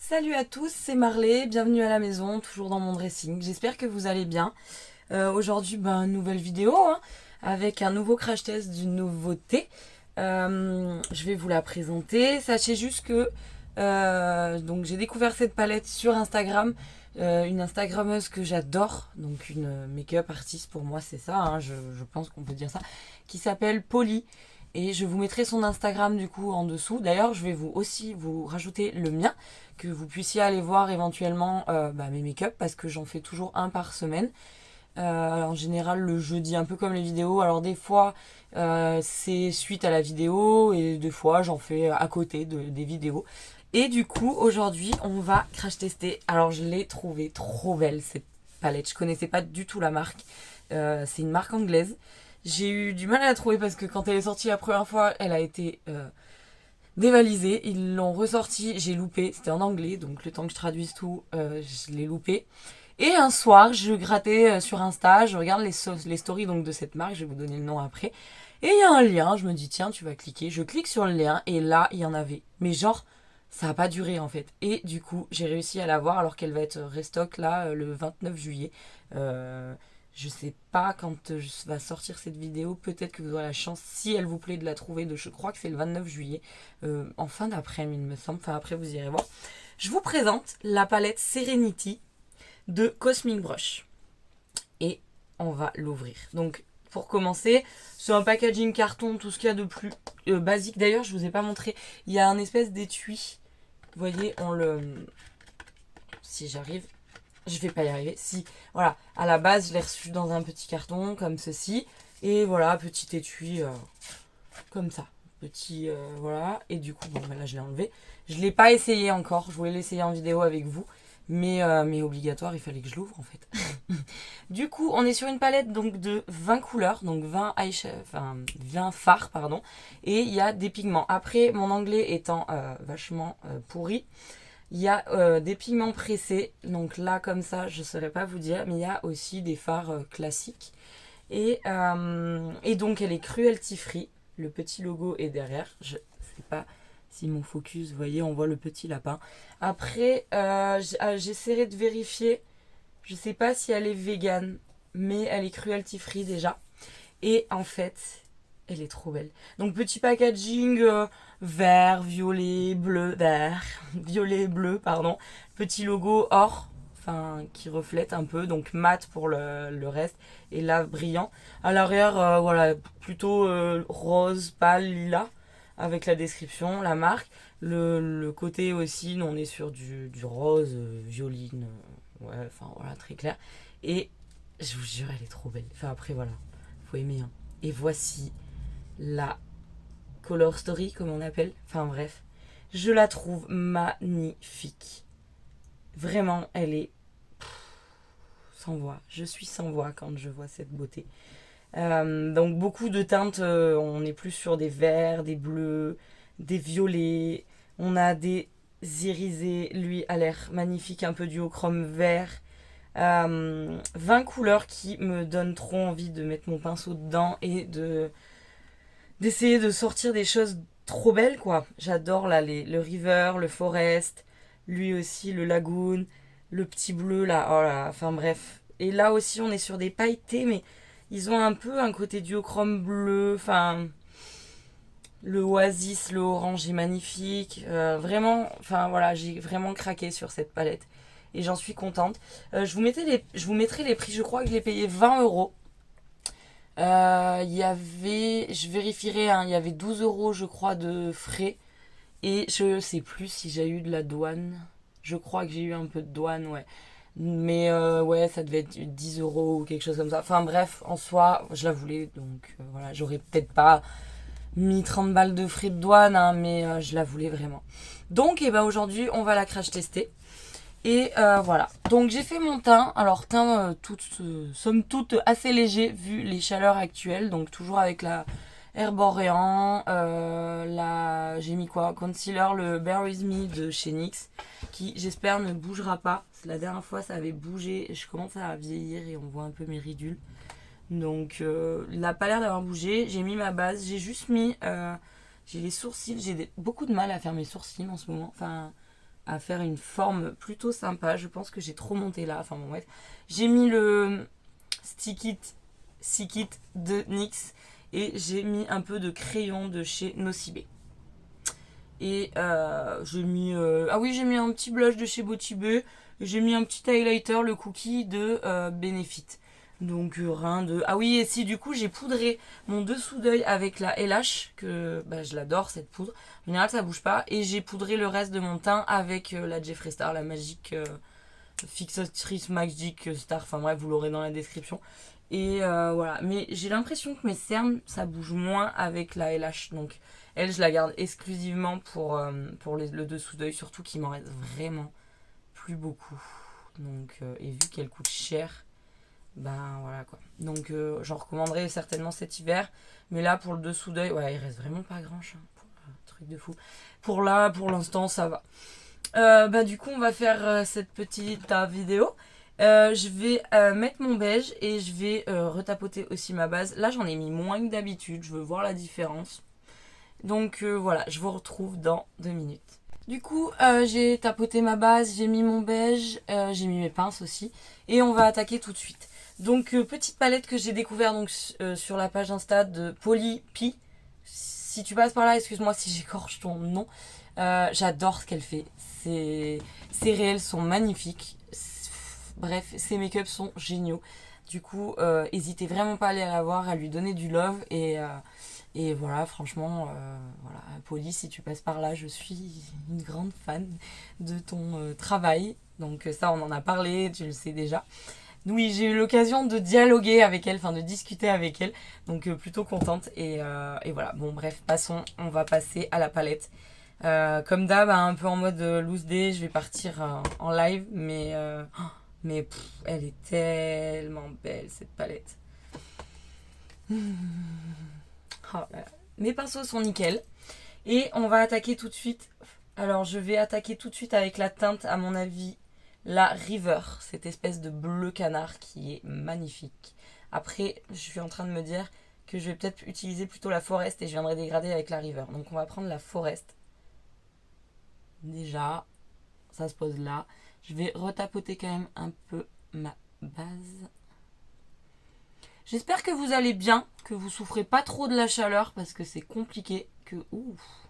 Salut à tous, c'est Marley, bienvenue à la maison, toujours dans mon dressing. J'espère que vous allez bien. Aujourd'hui, nouvelle vidéo avec un nouveau crash test d'une nouveauté. Je vais vous la présenter. Sachez juste que donc j'ai découvert cette palette sur Instagram. Une Instagrammeuse que j'adore, donc une make-up artiste pour moi, c'est ça, je pense qu'on peut dire ça, qui s'appelle Polly. Et je vous mettrai son Instagram du coup en dessous. D'ailleurs, je vais vous rajouter le mien, que vous puissiez aller voir éventuellement mes make-up, parce que j'en fais toujours un par semaine. En général le jeudi, un peu comme les vidéos. Alors des fois c'est suite à la vidéo et des fois j'en fais à côté des vidéos. Et du coup aujourd'hui on va crash tester. Alors je l'ai trouvée trop belle cette palette. Je connaissais pas du tout la marque. C'est une marque anglaise. J'ai eu du mal à la trouver parce que quand elle est sortie la première fois, elle a été dévalisée. Ils l'ont ressortie, j'ai loupé. C'était en anglais, donc le temps que je traduise tout, je l'ai loupé. Et un soir, je grattais sur Insta, je regarde les stories donc de cette marque, je vais vous donner le nom après. Et il y a un lien, je me dis tiens, tu vas cliquer. Je clique sur le lien et là, il y en avait. Mais genre, ça a pas duré en fait. Et du coup, j'ai réussi à la voir alors qu'elle va être restock là le 29 juillet. Je sais pas quand va sortir cette vidéo, peut-être que vous aurez la chance, si elle vous plaît, de la trouver. Je crois que c'est le 29 juillet, en fin d'après-midi, il me semble. Enfin, après, vous irez voir. Je vous présente la palette Serenity de Cosmic Brush. Et on va l'ouvrir. Donc, pour commencer, c'est un packaging carton, tout ce qu'il y a de plus basique. D'ailleurs, je vous ai pas montré. Il y a un espèce d'étui. Vous voyez, si j'arrive, je vais pas y arriver. Si, voilà, à la base, je l'ai reçu dans un petit carton comme ceci. Et voilà, petit étui comme ça. Petit, voilà. Et du coup, là, je l'ai enlevé. Je l'ai pas essayé encore. Je voulais l'essayer en vidéo avec vous. Mais obligatoire, il fallait que je l'ouvre en fait. Du coup, on est sur une palette donc de 20 couleurs, donc 20 fards, pardon. Et il y a des pigments. Après, mon anglais étant vachement pourri, il y a des pigments pressés. Donc là, comme ça, je ne saurais pas vous dire. Mais il y a aussi des fards classiques. Et donc, elle est cruelty free. Le petit logo est derrière. Je ne sais pas si mon focus, vous voyez, on voit le petit lapin. Après, j'essaierai de vérifier. Je sais pas si elle est végane, mais elle est cruelty free déjà. Et en fait, elle est trop belle. Donc petit packaging vert, violet, bleu, vert, violet, bleu, pardon. Petit logo or, enfin qui reflète un peu, donc mat pour le reste et là brillant. À l'arrière, voilà, plutôt rose, pâle, lilas avec la description, la marque. Le côté aussi, nous, on est sur du rose, violine, ouais, enfin voilà, très clair. Et je vous jure, elle est trop belle. Enfin après, voilà, faut aimer. Hein. Et voici la color story, comme on appelle. Enfin bref, je la trouve magnifique. Vraiment, elle est sans voix. Je suis sans voix quand je vois cette beauté. Donc beaucoup de teintes, on est plus sur des verts, des bleus, des violets. On a des irisés, lui a l'air magnifique, un peu duochrome vert. 20 couleurs qui me donnent trop envie de mettre mon pinceau dedans et d'essayer de sortir des choses trop belles quoi. J'adore là le river, le forest, lui aussi le lagoon, le petit bleu là, oh là, enfin bref. Et là aussi on est sur des pailletés mais ils ont un peu un côté duochrome bleu, enfin le oasis, le orange est magnifique. Vraiment, enfin voilà, j'ai vraiment craqué sur cette palette. Et j'en suis contente. Je vous mettrai les prix, je crois que je l'ai payé 20 euros. Il y avait, je vérifierai, hein, il y avait 12 euros je crois de frais. Et je sais plus si j'ai eu de la douane. Je crois que j'ai eu un peu de douane, ouais. Mais ouais, ça devait être 10 euros ou quelque chose comme ça. Enfin bref, en soi, je la voulais. Donc voilà, j'aurais peut-être pas mis 30 balles de frais de douane, hein, mais je la voulais vraiment. Donc aujourd'hui, on va la crash tester. Et voilà. Donc j'ai fait mon teint. Alors teint somme toute assez léger vu les chaleurs actuelles. Donc toujours avec la Herborian. J'ai mis quoi? Concealer, le Bare With Me de chez NYX. Qui j'espère ne bougera pas. La dernière fois ça avait bougé. Je commence à vieillir et on voit un peu mes ridules. Donc il n'a pas l'air d'avoir bougé. J'ai mis ma base. J'ai juste mis... j'ai les sourcils. Beaucoup de mal à faire mes sourcils en ce moment. Enfin... à faire une forme plutôt sympa. Je pense que j'ai trop monté là. Enfin bon bref. J'ai mis le Stick It de NYX et j'ai mis un peu de crayon de chez Nocibé. Et j'ai mis... ah oui, j'ai mis un petit blush de chez Botibé. J'ai mis un petit highlighter, le Cookie de Benefit. Donc rien de... Ah oui, et si du coup j'ai poudré mon dessous d'œil avec la LH, que bah, je l'adore cette poudre. En général ça bouge pas. Et j'ai poudré le reste de mon teint avec la Jeffree Star, la Magic Fixatrice Magic Star. Enfin bref, vous l'aurez dans la description. Et voilà. Mais j'ai l'impression que mes cernes, ça bouge moins avec la LH. Donc elle, je la garde exclusivement pour le dessous d'œil, surtout qu'il m'en reste vraiment plus beaucoup. Donc, et vu qu'elle coûte cher, ben voilà quoi. Donc j'en recommanderais certainement cet hiver. Mais là, pour le dessous d'œil, ouais, il reste vraiment pas grand chose. Truc de fou. Pour là, pour l'instant, ça va. Bah du coup, on va faire cette petite vidéo. Je vais mettre mon beige et je vais retapoter aussi ma base. Là, j'en ai mis moins que d'habitude. Je veux voir la différence. Donc voilà, je vous retrouve dans 2 minutes. Du coup, j'ai tapoté ma base, j'ai mis mon beige, j'ai mis mes pinces aussi. Et on va attaquer tout de suite. Donc, petite palette que j'ai découvert donc, sur la page Insta de Polypi. Si tu passes par là, excuse-moi si j'écorche ton nom. J'adore ce qu'elle fait. Ses réels sont magnifiques. Bref, ses make-up sont géniaux. Du coup, n'hésitez vraiment pas à aller la voir, à lui donner du love. Et voilà, franchement, voilà, Polly, si tu passes par là, je suis une grande fan de ton travail. Donc ça, on en a parlé, tu le sais déjà. Oui, j'ai eu l'occasion de dialoguer avec elle, enfin de discuter avec elle. Donc plutôt contente. Et voilà, bon bref, passons, on va passer à la palette. Comme d'hab, un peu en mode loose day, je vais partir en live. Mais elle est tellement belle, cette palette. Oh là là. Mes pinceaux sont nickel. Et on va attaquer tout de suite. Alors, je vais attaquer tout de suite avec la teinte, à mon avis, la River. Cette espèce de bleu canard qui est magnifique. Après, je suis en train de me dire que je vais peut-être utiliser plutôt la Forest et je viendrai dégrader avec la River. Donc, on va prendre la Forest. Déjà, ça se pose là. Je vais retapoter quand même un peu ma base. J'espère que vous allez bien, que vous souffrez pas trop de la chaleur parce que c'est compliqué. Ouf,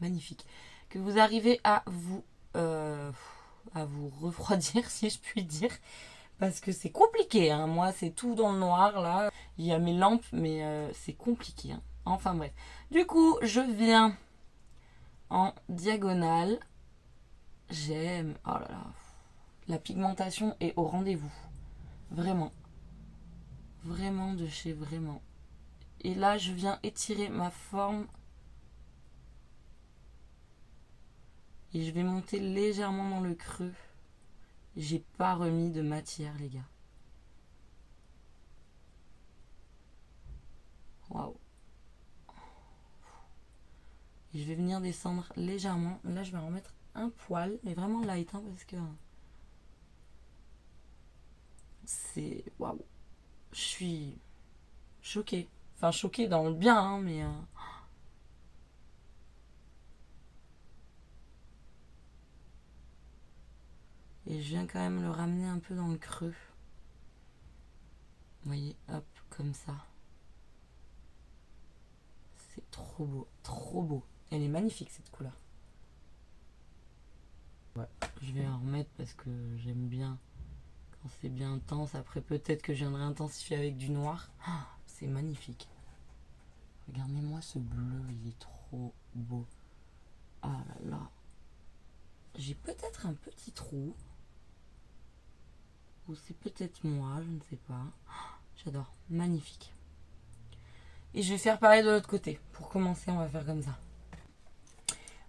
magnifique. Que vous arrivez à vous refroidir, si je puis dire. Parce que c'est compliqué, hein. Moi, c'est tout dans le noir, là. Il y a mes lampes, mais c'est compliqué, hein. Enfin, bref. Du coup, je viens en diagonale. J'aime. Oh là là. La pigmentation est au rendez-vous. Vraiment. Vraiment de chez vraiment. Et là, je viens étirer ma forme. Et je vais monter légèrement dans le creux. J'ai pas remis de matière, les gars. Waouh. Et je vais venir descendre légèrement. Là, je vais en remettre un poil, mais vraiment light, hein, parce que c'est... Waouh. Je suis choquée. Enfin, choquée dans le bien, hein, mais... Et je viens quand même le ramener un peu dans le creux. Vous voyez, hop, comme ça. C'est trop beau, trop beau. Elle est magnifique, cette couleur. Ouais, je vais en remettre parce que j'aime bien quand c'est bien intense. Après, peut-être que je viendrai intensifier avec du noir. Ah, c'est magnifique. Regardez-moi ce bleu, il est trop beau. Ah là là. J'ai peut-être un petit trou. Ou c'est peut-être moi, je ne sais pas. J'adore, magnifique. Et je vais faire pareil de l'autre côté. Pour commencer, on va faire comme ça.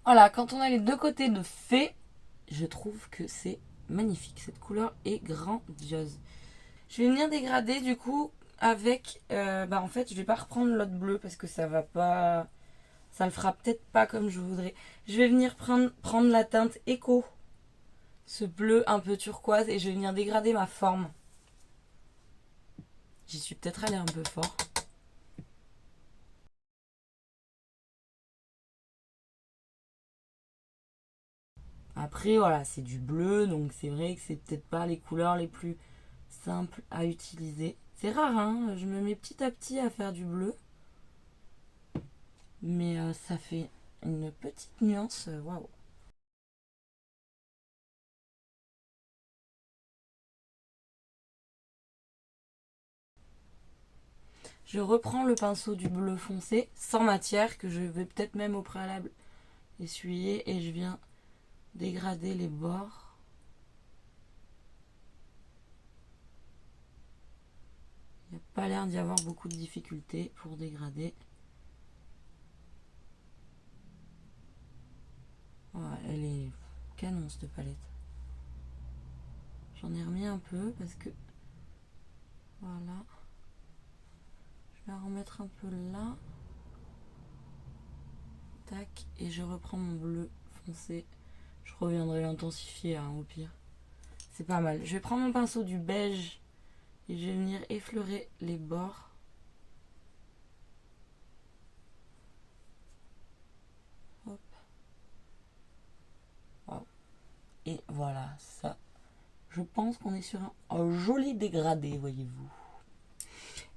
Voilà, quand on a les deux côtés de fait, je trouve que c'est magnifique. Cette couleur est grandiose. Je vais venir dégrader du coup avec... en fait, je vais pas reprendre l'autre bleu parce que ça va pas... Ça le fera peut-être pas comme je voudrais. Je vais venir prendre la teinte Echo. Ce bleu un peu turquoise. Et je vais venir dégrader ma forme. J'y suis peut-être allée un peu fort. Après, voilà, c'est du bleu, donc c'est vrai que c'est peut-être pas les couleurs les plus simples à utiliser. C'est rare, hein, je me mets petit à petit à faire du bleu. Mais ça fait une petite nuance, waouh. Je reprends le pinceau du bleu foncé, sans matière, que je vais peut-être même au préalable essuyer, et je viens dégrader les bords. Il n'y a pas l'air d'y avoir beaucoup de difficultés pour dégrader. Ouais, elle est canon cette palette. J'en ai remis un peu parce que voilà. Je vais en remettre un peu là. Tac. Et je reprends mon bleu foncé. Je reviendrai l'intensifier hein, au pire. C'est pas mal. Je vais prendre mon pinceau du beige et je vais venir effleurer les bords. Hop. Wow. Et voilà, ça. Je pense qu'on est sur un joli dégradé, voyez-vous.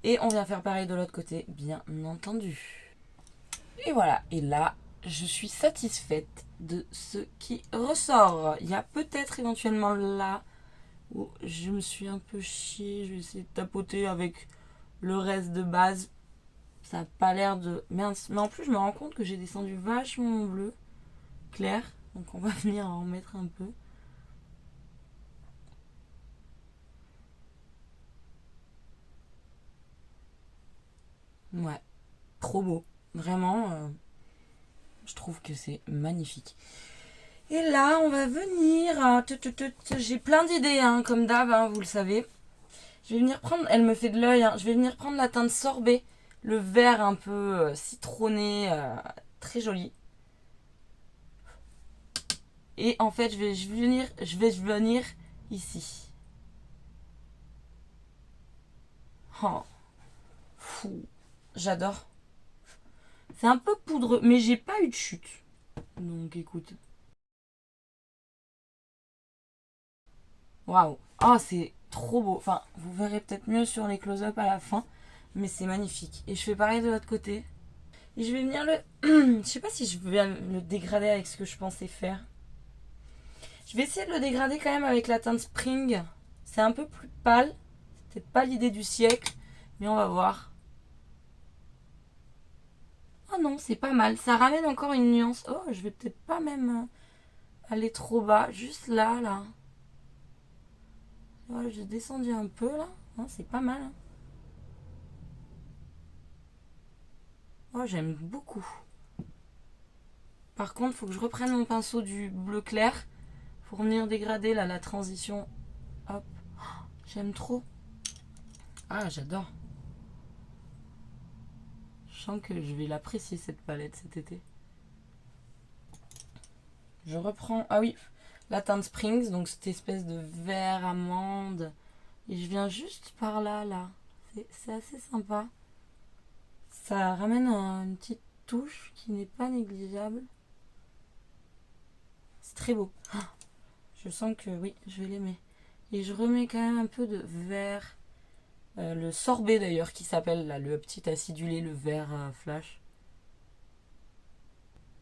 Et on vient faire pareil de l'autre côté, bien entendu. Et voilà, et là, je suis satisfaite de ce qui ressort. Il y a peut-être éventuellement là où je me suis un peu chiée. Je vais essayer de tapoter avec le reste de base. Ça n'a pas l'air de... Mince. Mais en plus, je me rends compte que j'ai descendu vachement mon bleu clair. Donc on va venir en mettre un peu. Ouais, trop beau. Vraiment, je trouve que c'est magnifique. Et là, on va venir... J'ai plein d'idées, hein, comme d'hab, hein, vous le savez. Je vais venir prendre... Elle me fait de l'œil. Hein, je vais venir prendre la teinte sorbet. Le vert un peu citronné. Très joli. Et en fait, je vais venir ici. Oh, fou. J'adore. C'est un peu poudreux, mais j'ai pas eu de chute. Donc écoute. Waouh. Oh, c'est trop beau. Enfin, vous verrez peut-être mieux sur les close-up à la fin. Mais c'est magnifique. Et je fais pareil de l'autre côté. Et je vais venir le... je sais pas si je vais le dégrader avec ce que je pensais faire. Je vais essayer de le dégrader quand même avec la teinte Spring. C'est un peu plus pâle. C'est peut-être pas l'idée du siècle. Mais on va voir. Oh non, c'est pas mal. Ça ramène encore une nuance. Oh, je vais peut-être pas même aller trop bas. Juste là, là. Ouais, j'ai descendu un peu là. Non, c'est pas mal. Hein. Oh, j'aime beaucoup. Par contre, il faut que je reprenne mon pinceau du bleu clair pour venir dégrader là la transition. Hop. J'aime trop. Ah, j'adore. Je sens que je vais l'apprécier cette palette cet été. Je reprends, ah oui, la teinte Springs, donc cette espèce de vert amande. Et je viens juste par là, là. C'est assez sympa. Ça ramène une petite touche qui n'est pas négligeable. C'est très beau. Je sens que oui, je vais l'aimer. Et je remets quand même un peu de vert. Le sorbet d'ailleurs qui s'appelle là, le petit acidulé, le vert flash.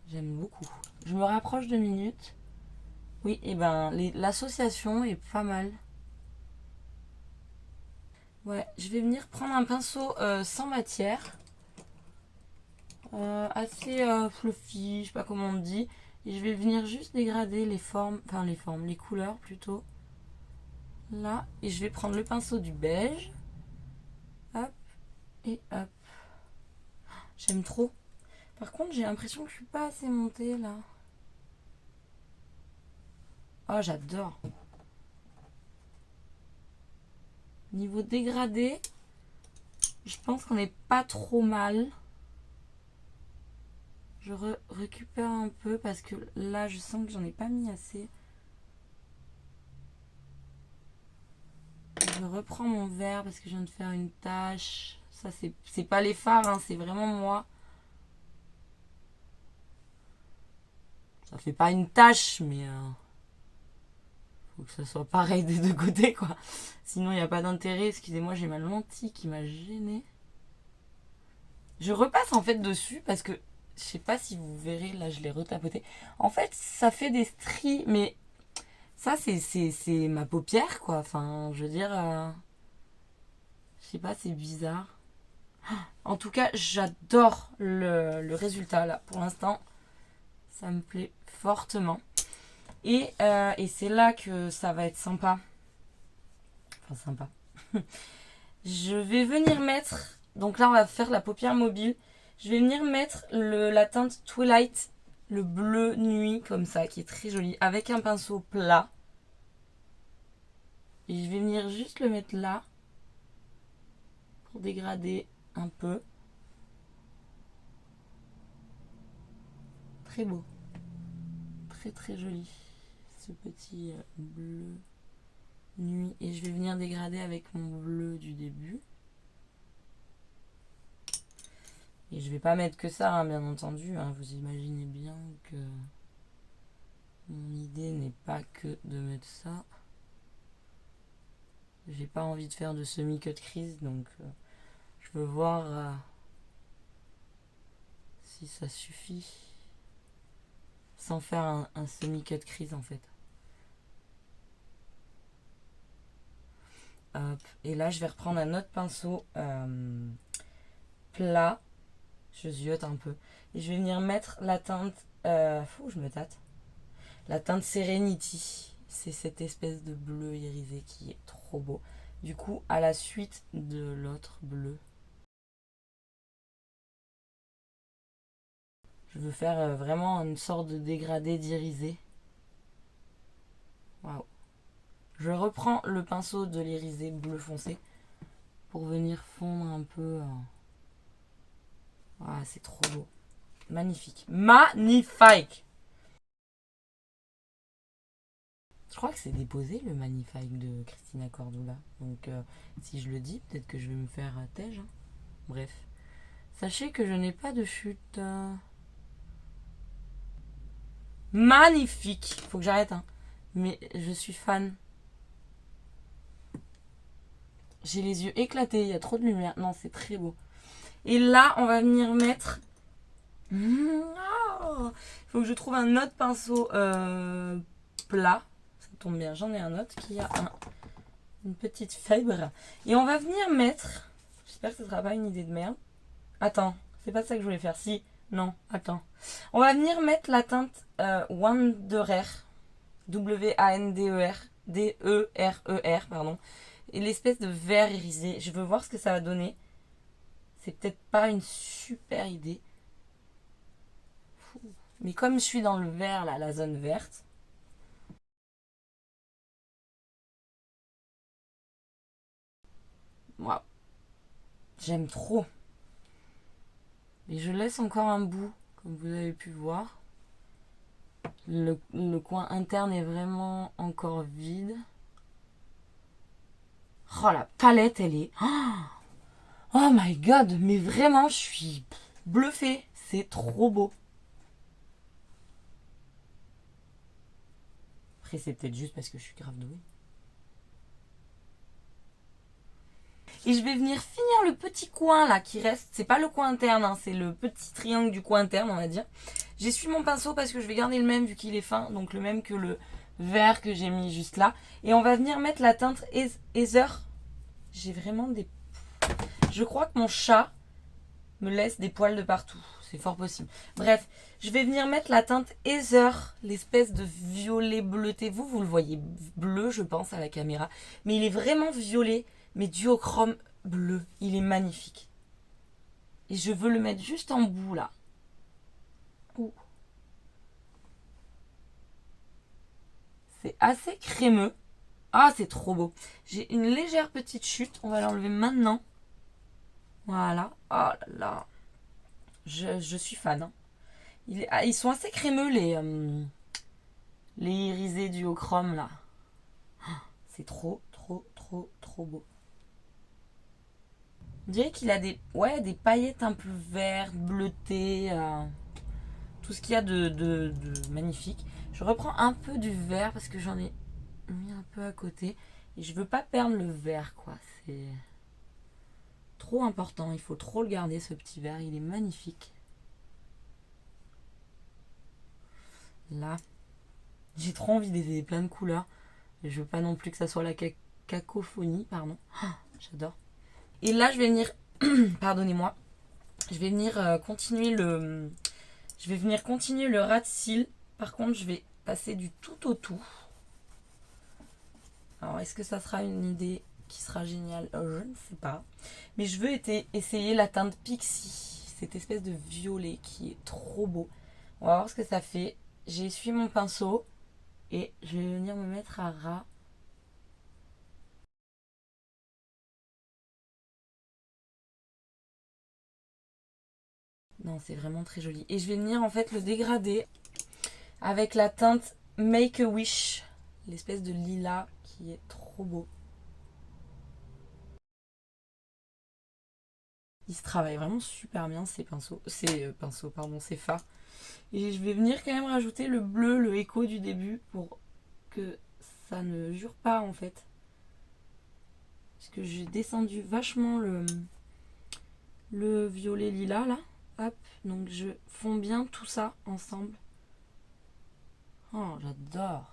J'aime beaucoup. Je me rapproche de minutes. Oui, et ben l'association est pas mal. Ouais, je vais venir prendre un pinceau sans matière. Assez fluffy, je sais pas comment on dit. Et je vais venir juste dégrader les formes, enfin les formes, les couleurs plutôt. Là, et je vais prendre le pinceau du beige. Hop, et hop. J'aime trop. Par contre, j'ai l'impression que je suis pas assez montée là. Oh, j'adore. Niveau dégradé, je pense qu'on n'est pas trop mal. Je récupère un peu parce que là, je sens que j'en ai pas mis assez. Je reprends mon verre parce que je viens de faire une tache. Ça, c'est pas les fards, hein, c'est vraiment moi. Ça fait pas une tache, mais que ce soit pareil des deux côtés, quoi. Sinon, il n'y a pas d'intérêt. Excusez-moi, j'ai ma lentille qui m'a gênée. Je repasse en fait dessus parce que je sais pas si vous verrez, là je l'ai retapoté. En fait, ça fait des stries, mais ça c'est ma paupière, quoi. Enfin, je veux dire, je sais pas, c'est bizarre. En tout cas, j'adore le résultat là. Pour l'instant, ça me plaît fortement. Et c'est là que ça va être sympa. Enfin, sympa. Je vais venir mettre... Donc là, on va faire la paupière mobile. Je vais venir mettre la teinte Twilight, le bleu nuit, comme ça, qui est très joli, avec un pinceau plat. Et je vais venir juste le mettre là, pour dégrader un peu. Très beau. Très très joli, ce petit bleu nuit. Et je vais venir dégrader avec mon bleu du début. Et je vais pas mettre que ça, hein, bien entendu. Hein. Vous imaginez bien que mon idée n'est pas que de mettre ça. J'ai pas envie de faire de semi-cut crease, donc je veux voir si ça suffit. Sans faire un semi-cut crease en fait. Hop. Et là, je vais reprendre un autre pinceau plat. Je ziote un peu. Et je vais venir mettre la teinte... je me tâte. La teinte Serenity. C'est cette espèce de bleu irisé qui est trop beau. Du coup, à la suite de l'autre bleu, je veux faire vraiment une sorte de dégradé d'irisé. Waouh. Je reprends le pinceau de l'irisé bleu foncé pour venir fondre un peu. Ah, c'est trop beau. Magnifique. Magnifique. Je crois que c'est déposé le Magnifique de Christina Cordula. Donc si je le dis, peut-être que je vais me faire tège. Hein. Bref. Sachez que je n'ai pas de chute. Magnifique. Faut que j'arrête. Hein. Mais je suis fan. J'ai les yeux éclatés. Il y a trop de lumière. Non, c'est très beau. Et là, on va venir mettre... Il faut que je trouve un autre pinceau plat. Ça tombe bien, j'en ai un autre qui a une petite fibre. Et on va venir mettre... J'espère que ce ne sera pas une idée de merde. Attends, c'est pas ça que je voulais faire. Si, non, attends. On va venir mettre la teinte Wanderer. W-A-N-D-E-R. D-E-R-E-R, pardon. Et l'espèce de vert irisé. Je veux voir ce que ça va donner. C'est peut-être pas une super idée. Mais comme je suis dans le vert, là, la zone verte. Waouh. J'aime trop. Et je laisse encore un bout, comme vous avez pu voir. Le coin interne est vraiment encore vide. Oh, la palette, elle est... Oh my god, mais vraiment, je suis bluffée. C'est trop beau. Après, c'est peut-être juste parce que je suis grave douée. Et je vais venir finir le petit coin là qui reste. C'est pas le coin interne, hein, c'est le petit triangle du coin interne, on va dire. J'essuie mon pinceau parce que je vais garder le même vu qu'il est fin. Donc le même que le vert que j'ai mis juste là. Et on va venir mettre la teinte Heather. J'ai vraiment des... Je crois que mon chat me laisse des poils de partout. C'est fort possible. Bref, je vais venir mettre la teinte Heather, l'espèce de violet bleuté. Vous le voyez bleu, je pense, à la caméra. Mais il est vraiment violet, mais duochrome bleu. Il est magnifique. Et je veux le mettre juste en bout, là. Ouh. C'est assez crémeux. Ah, c'est trop beau. J'ai une légère petite chute. On va l'enlever maintenant. Voilà. Oh là là. Je suis fan. Hein. Ils sont assez crémeux, les irisés duochrome, là. C'est trop, trop, trop, trop beau. On dirait qu'il a des paillettes un peu vertes, bleutées. Tout ce qu'il y a de magnifique. Je reprends un peu du vert parce que j'en ai mis un peu à côté. Et je veux pas perdre le vert, quoi. C'est trop important. Il faut trop le garder, ce petit vert. Il est magnifique. Là, j'ai trop envie d'essayer plein de couleurs. Je veux pas non plus que ça soit la cacophonie, pardon. Oh, j'adore. Et là, je vais venir, pardonnez-moi, je vais venir continuer le ras de cils. Par contre, je vais passer du tout au tout. Alors, est-ce que ça sera une idée qui sera géniale? Je ne sais pas. Mais je veux essayer la teinte Pixie. Cette espèce de violet qui est trop beau. On va voir ce que ça fait. J'ai essuyé mon pinceau. Et je vais venir me mettre à ras. Non, c'est vraiment très joli. Et je vais venir en fait le dégrader avec la teinte Make a Wish. L'espèce de lilas qui est trop beau. Il se travaille vraiment super bien ces pinceaux. Ces fards. Et je vais venir quand même rajouter le bleu, le écho du début pour que ça ne jure pas en fait. Parce que j'ai descendu vachement le violet lilas là. Hop, donc je fonds bien tout ça ensemble. Oh, j'adore.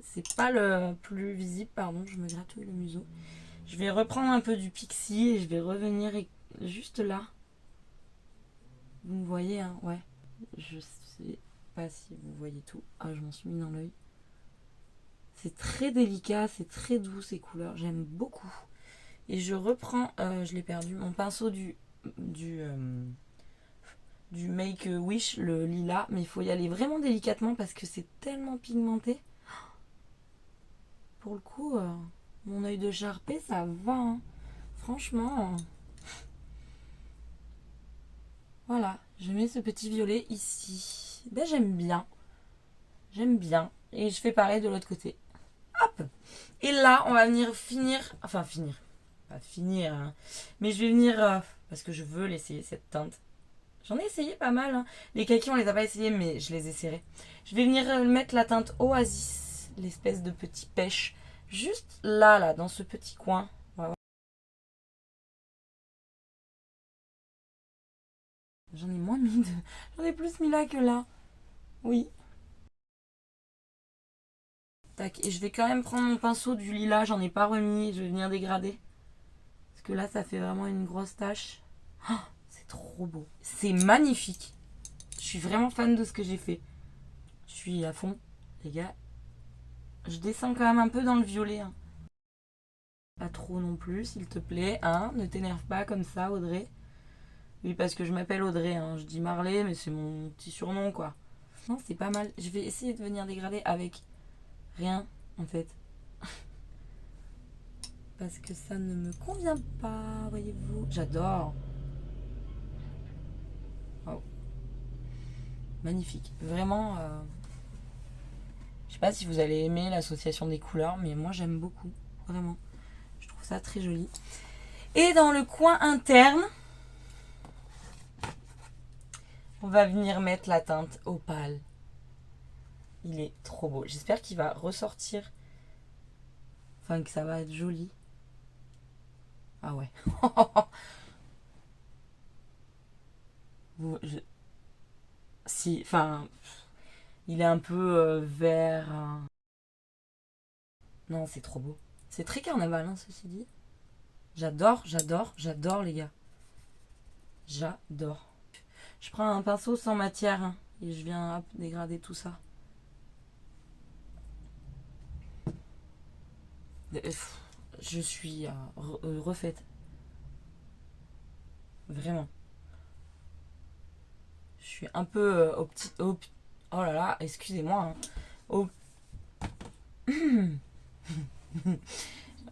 C'est pas le plus visible, pardon, je me gratouille le museau. Je vais reprendre un peu du Pixie et je vais revenir juste là. Vous me voyez, hein? Ouais. Je sais pas si vous voyez tout. Ah, je m'en suis mis dans l'œil. C'est très délicat, c'est très doux ces couleurs, j'aime beaucoup. Et je reprends, je l'ai perdu, mon pinceau du Make a Wish, le lilas. Mais il faut y aller vraiment délicatement parce que c'est tellement pigmenté. Pour le coup, mon œil de Sharpie, ça va. Hein. Franchement. Voilà, je mets ce petit violet ici. Ben, j'aime bien. J'aime bien. Et je fais pareil de l'autre côté. Hop. Et là, on va venir finir. Enfin, finir. Pas finir. Hein. Mais je vais venir. Parce que je veux l'essayer, cette teinte. J'en ai essayé pas mal. Hein. Les kakis, on les a pas essayés, mais je les essaierai. Je vais venir mettre la teinte Oasis. L'espèce de petit pêche. Juste là, dans ce petit coin. J'en ai moins mis de... J'en ai plus mis là que là. Oui. Tac. Et je vais quand même prendre mon pinceau du lilas. J'en ai pas remis. Je vais venir dégrader. Parce que là, ça fait vraiment une grosse tache. Oh, c'est trop beau. C'est magnifique. Je suis vraiment fan de ce que j'ai fait. Je suis à fond, les gars. Je descends quand même un peu dans le violet. Hein. Pas trop non plus, s'il te plaît. Hein. Ne t'énerve pas comme ça, Audrey. Oui, parce que je m'appelle Audrey. Hein. Je dis Marley, mais c'est mon petit surnom, quoi. Non, c'est pas mal. Je vais essayer de venir dégrader avec rien, en fait. Parce que ça ne me convient pas, voyez-vous. J'adore. Oh. Magnifique. Vraiment. Je sais pas si vous allez aimer l'association des couleurs, mais moi j'aime beaucoup. Vraiment. Je trouve ça très joli. Et dans le coin interne, on va venir mettre la teinte opale. Il est trop beau. J'espère qu'il va ressortir. Enfin, que ça va être joli. Ah ouais. Si, enfin, il est un peu vert. Hein. Non, c'est trop beau. C'est très carnaval, hein, ceci dit. J'adore les gars. J'adore. Je prends un pinceau sans matière hein, et je viens hop, dégrader tout ça. Je suis refaite. Vraiment. Je suis un peu oh là là, excusez-moi. Hein.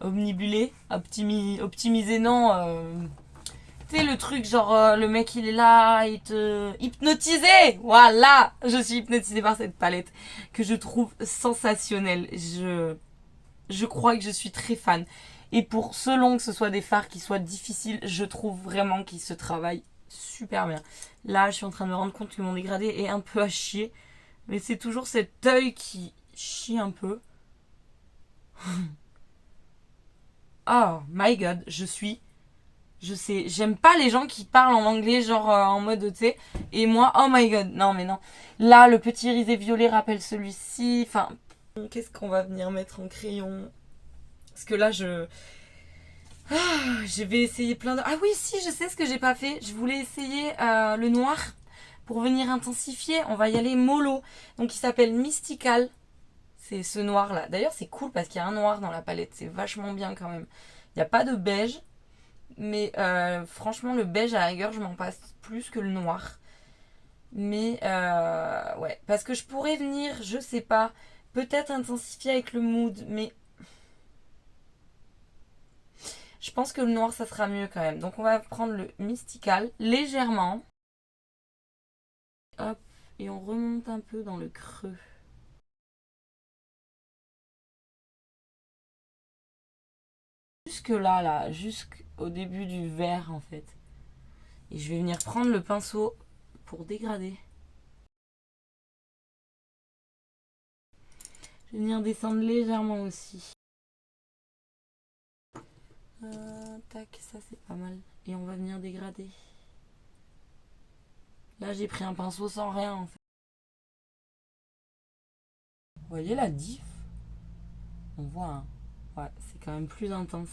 Omnibulé, optimisé, non. Tu sais, le truc, genre, le mec, il est là, il te... Hypnotisé. Voilà. Je suis hypnotisée par cette palette que je trouve sensationnelle. Je crois que je suis très fan. Et pour selon que ce soit des fards qui soient difficiles, je trouve vraiment qu'ils se travaillent super bien. Là, je suis en train de me rendre compte que mon dégradé est un peu à chier. Mais c'est toujours cet œil qui chie un peu. Oh my god, je sais, j'aime pas les gens qui parlent en anglais, genre en mode, tu sais. Et moi, oh my god, non mais non. Là, le petit irisé violet rappelle celui-ci. Enfin, qu'est-ce qu'on va venir mettre en crayon? Parce que là, je vais essayer plein de... Ah oui, si, je sais ce que j'ai pas fait. Je voulais essayer le noir pour venir intensifier. On va y aller mollo. Donc, il s'appelle Mystical. C'est ce noir-là. D'ailleurs, c'est cool parce qu'il y a un noir dans la palette. C'est vachement bien quand même. Il n'y a pas de beige. Mais franchement, le beige, à la rigueur, je m'en passe plus que le noir. Mais ouais. Parce que je pourrais venir, je sais pas, peut-être intensifier avec le mood. Mais je pense que le noir, ça sera mieux quand même. Donc on va prendre le Mystical légèrement. Hop. Et on remonte un peu dans le creux. Jusque là, jusqu'au début du vert en fait. Et je vais venir prendre le pinceau pour dégrader. Je vais venir descendre légèrement aussi. Tac, ça c'est pas mal. Et on va venir dégrader. Là j'ai pris un pinceau sans rien en fait. Vous voyez la diff? On voit, hein. Ouais, c'est quand même plus intense.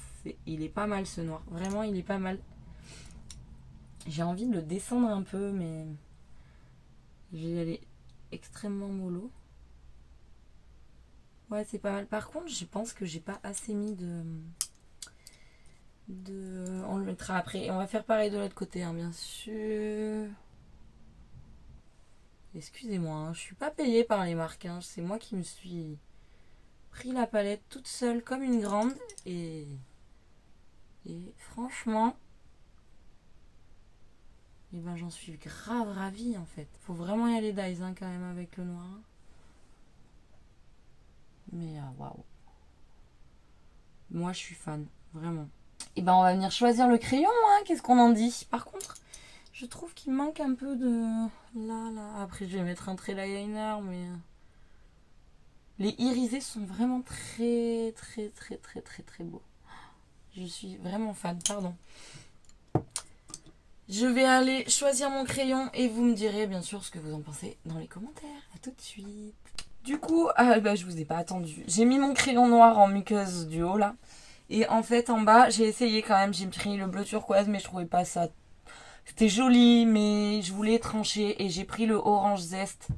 Il est pas mal ce noir. Vraiment, il est pas mal. J'ai envie de le descendre un peu, mais je vais y aller extrêmement mollo. Ouais, c'est pas mal. Par contre, je pense que j'ai pas assez mis On le mettra après. Et on va faire pareil de l'autre côté, hein, bien sûr. Excusez-moi, hein, je suis pas payée par les marques. Hein. C'est moi qui me suis pris la palette toute seule comme une grande. Et franchement, et ben j'en suis grave ravie en fait. Faut vraiment y aller dies hein, quand même avec le noir. Mais waouh. Moi je suis fan, vraiment. Et ben on va venir choisir le crayon, hein, qu'est-ce qu'on en dit? Par contre, je trouve qu'il manque un peu de... Là. Après je vais mettre un trait liner, mais... Les irisés sont vraiment très beaux. Je suis vraiment fan, pardon. Je vais aller choisir mon crayon et vous me direz bien sûr ce que vous en pensez dans les commentaires. A tout de suite. Du coup, je vous ai pas attendu. J'ai mis mon crayon noir en muqueuse du haut là. Et en fait en bas, j'ai essayé quand même. J'ai pris le bleu turquoise mais je trouvais pas ça. C'était joli mais je voulais trancher. Et j'ai pris le orange zeste.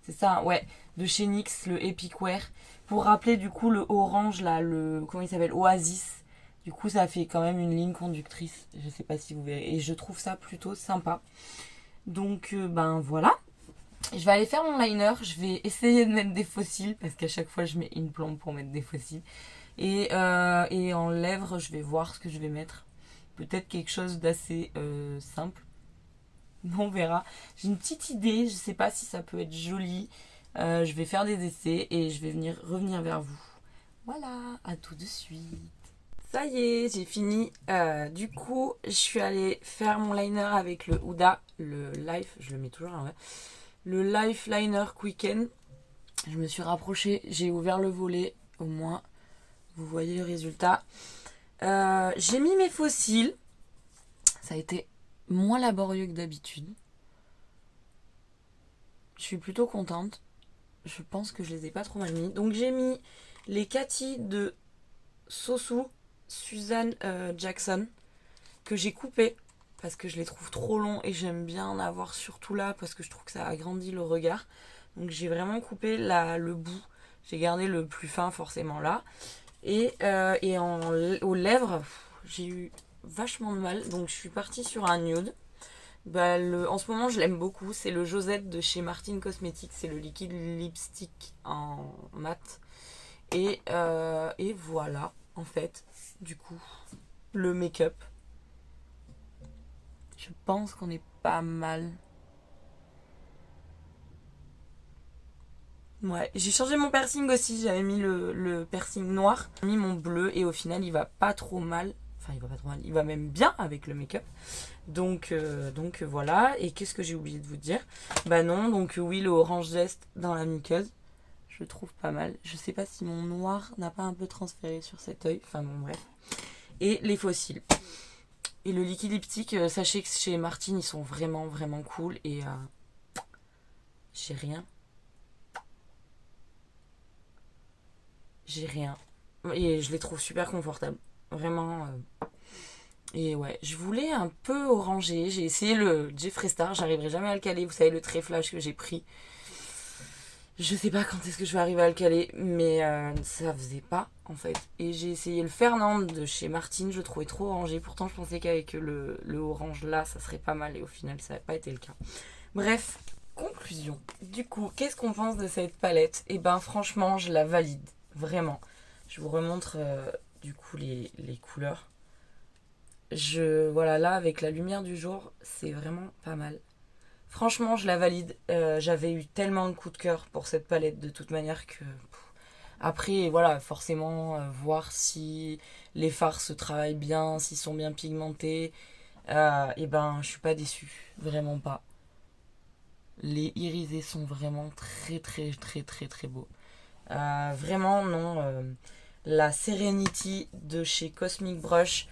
C'est ça, ouais. De chez NYX, le Epic Wear. Pour rappeler du coup le orange là, le... Comment il s'appelle? Oasis. Du coup, ça fait quand même une ligne conductrice. Je sais pas si vous verrez. Et je trouve ça plutôt sympa. Donc, ben voilà. Je vais aller faire mon liner. Je vais essayer de mettre des fossiles. Parce qu'à chaque fois, je mets une plombe pour mettre des fossiles. Et en lèvres, je vais voir ce que je vais mettre. Peut-être quelque chose d'assez simple. On verra. J'ai une petite idée. Je sais pas si ça peut être joli. Je vais faire des essais. Et je vais revenir vers vous. Voilà. À tout de suite. Ça y est, j'ai fini. Du coup, je suis allée faire mon liner avec le Huda, le Life, je le mets toujours en vrai, le Life Liner Quicken. Je me suis rapprochée, j'ai ouvert le volet, au moins, vous voyez le résultat. J'ai mis mes fossiles. Ça a été moins laborieux que d'habitude. Je suis plutôt contente. Je pense que je les ai pas trop mal mis. Donc j'ai mis les Cathy de Sosu Suzanne Jackson que j'ai coupé parce que je les trouve trop longs et j'aime bien en avoir surtout là parce que je trouve que ça agrandit le regard. Donc j'ai vraiment coupé le bout. J'ai gardé le plus fin forcément là. Et aux lèvres, j'ai eu vachement de mal. Donc je suis partie sur un nude. En ce moment je l'aime beaucoup. C'est le Josette de chez Martin Cosmetics. C'est le liquide lipstick en mat. Et voilà en fait. Du coup, le make-up. Je pense qu'on est pas mal. Ouais, j'ai changé mon piercing aussi. J'avais mis le piercing noir. J'ai mis mon bleu et au final, il va pas trop mal. Enfin, il va pas trop mal. Il va même bien avec le make-up. Donc voilà. Et qu'est-ce que j'ai oublié de vous dire? Bah non, donc oui, le orange zeste dans la muqueuse. je trouve pas mal. Je sais pas si mon noir n'a pas un peu transféré sur cet œil. Enfin bon, bref. Et les fossiles. Et le liquide lipstick, sachez que chez Martine, ils sont vraiment, vraiment cool. Et j'ai rien. J'ai rien. Et je les trouve super confortables. Vraiment. Et ouais, je voulais un peu orangé. J'ai essayé le Jeffree Star. J'arriverai jamais à le caler. Vous savez, le trait flash que j'ai pris. Je sais pas quand est-ce que je vais arriver à le caler, mais ça faisait pas en fait. Et j'ai essayé le Fernand de chez Martine, je le trouvais trop orangé. Pourtant, je pensais qu'avec le orange là, ça serait pas mal. Et au final, ça n'a pas été le cas. Bref, conclusion. Du coup, qu'est-ce qu'on pense de cette palette? Et ben, franchement, je la valide. Vraiment. Je vous remontre du coup les couleurs. Voilà, là, avec la lumière du jour, c'est vraiment pas mal. Franchement, je la valide. J'avais eu tellement de coups de cœur pour cette palette de toute manière que... Après, voilà, forcément, voir si les fards se travaillent bien, s'ils sont bien pigmentés. Et ben, je suis pas déçue. Vraiment pas. Les irisés sont vraiment très, très, très, très, très beaux. Vraiment, non. La Serenity de chez Cosmic Brush...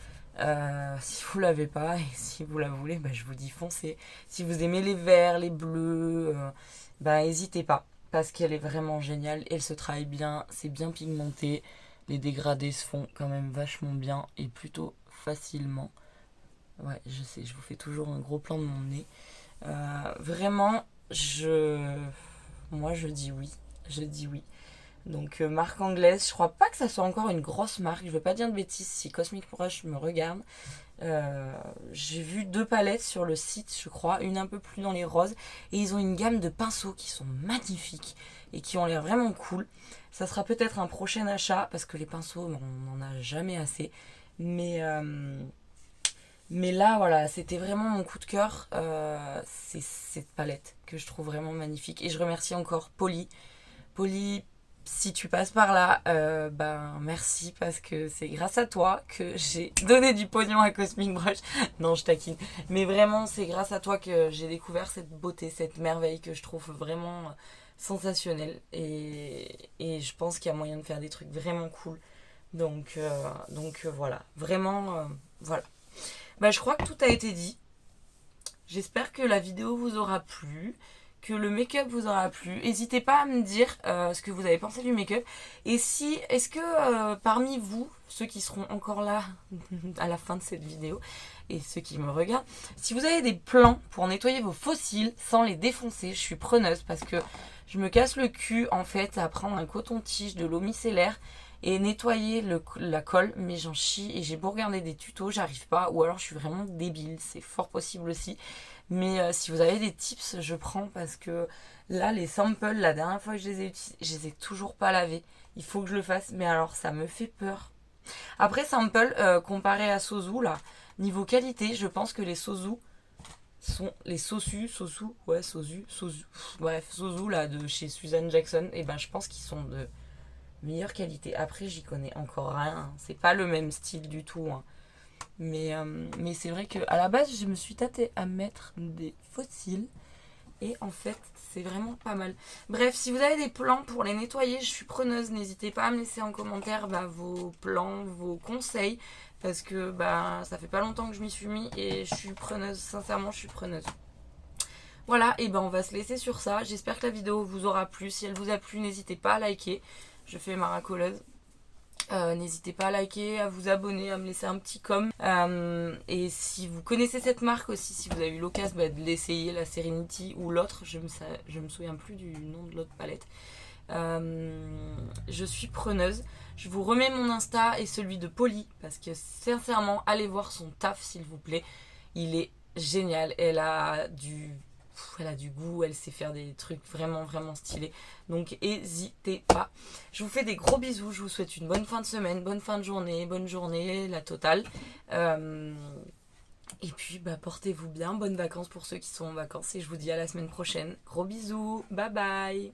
si vous l'avez pas et si vous la voulez, bah, je vous dis foncez. Si vous aimez les verts, les bleus, bah n'hésitez pas parce qu'elle est vraiment géniale. Elle se travaille bien, c'est bien pigmenté. Les dégradés se font quand même vachement bien et plutôt facilement. Ouais, je sais, je vous fais toujours un gros plan de mon nez. Vraiment, moi je dis oui. Je dis oui. Donc marque anglaise, je crois pas que ça soit encore une grosse marque, je veux pas dire de bêtises si Cosmic Brush me regarde. J'ai vu 2 palettes sur le site, je crois, une un peu plus dans les roses, et ils ont une gamme de pinceaux qui sont magnifiques et qui ont l'air vraiment cool. Ça sera peut-être un prochain achat parce que les pinceaux, on n'en a jamais assez. Mais là, voilà, c'était vraiment mon coup de cœur. C'est cette palette que je trouve vraiment magnifique. Et je remercie encore Polly. Polly, si tu passes par là, ben merci parce que c'est grâce à toi que j'ai donné du pognon à Cosmic Brush. Non, je taquine. Mais vraiment, c'est grâce à toi que j'ai découvert cette beauté, cette merveille que je trouve vraiment sensationnelle. Et je pense qu'il y a moyen de faire des trucs vraiment cool. Donc voilà. Vraiment, voilà. Bah, je crois que tout a été dit. J'espère que la vidéo vous aura plu, que le make-up vous aura plu. N'hésitez pas à me dire ce que vous avez pensé du make-up. Et si, est-ce que parmi vous, ceux qui seront encore là à la fin de cette vidéo, et ceux qui me regardent, si vous avez des plans pour nettoyer vos fossiles sans les défoncer, je suis preneuse parce que je me casse le cul en fait à prendre un coton-tige, de l'eau micellaire et nettoyer la colle, mais j'en chie et j'ai beau regarder des tutos, j'arrive pas, ou alors je suis vraiment débile, c'est fort possible aussi. Mais si vous avez des tips, je prends parce que là, les samples, la dernière fois que je les ai utilisés, je les ai toujours pas lavés. Il faut que je le fasse, mais alors ça me fait peur. Après, sample, comparé à Sosu, là, niveau qualité, je pense que les Sosu sont les Sosu, bref, Sosu, là, de chez Suzanne Jackson, et ben je pense qu'ils sont de meilleure qualité. Après, j'y connais encore rien, hein. C'est pas le même style du tout, hein. Mais c'est vrai qu'à la base, je me suis tâtée à mettre des fossiles. Et en fait, c'est vraiment pas mal. Bref, si vous avez des plans pour les nettoyer, je suis preneuse. N'hésitez pas à me laisser en commentaire vos plans, vos conseils. Parce que ça fait pas longtemps que je m'y suis mis et je suis preneuse. Sincèrement, je suis preneuse. Voilà, et on va se laisser sur ça. J'espère que la vidéo vous aura plu. Si elle vous a plu, n'hésitez pas à liker. Je fais ma racoleuse. N'hésitez pas à liker, à vous abonner, à me laisser un petit com. Et si vous connaissez cette marque aussi, si vous avez eu l'occasion de l'essayer, la Serenity ou l'autre, je me souviens plus du nom de l'autre palette. Je suis preneuse. Je vous remets mon Insta et celui de Polly parce que sincèrement, allez voir son taf s'il vous plaît. Il est génial. Elle a du goût, elle sait faire des trucs vraiment vraiment stylés. Donc n'hésitez pas. Je vous fais des gros bisous, je vous souhaite une bonne fin de semaine, bonne fin de journée, bonne journée, la totale. Et puis portez-vous bien, bonnes vacances pour ceux qui sont en vacances et je vous dis à la semaine prochaine. Gros bisous, bye bye.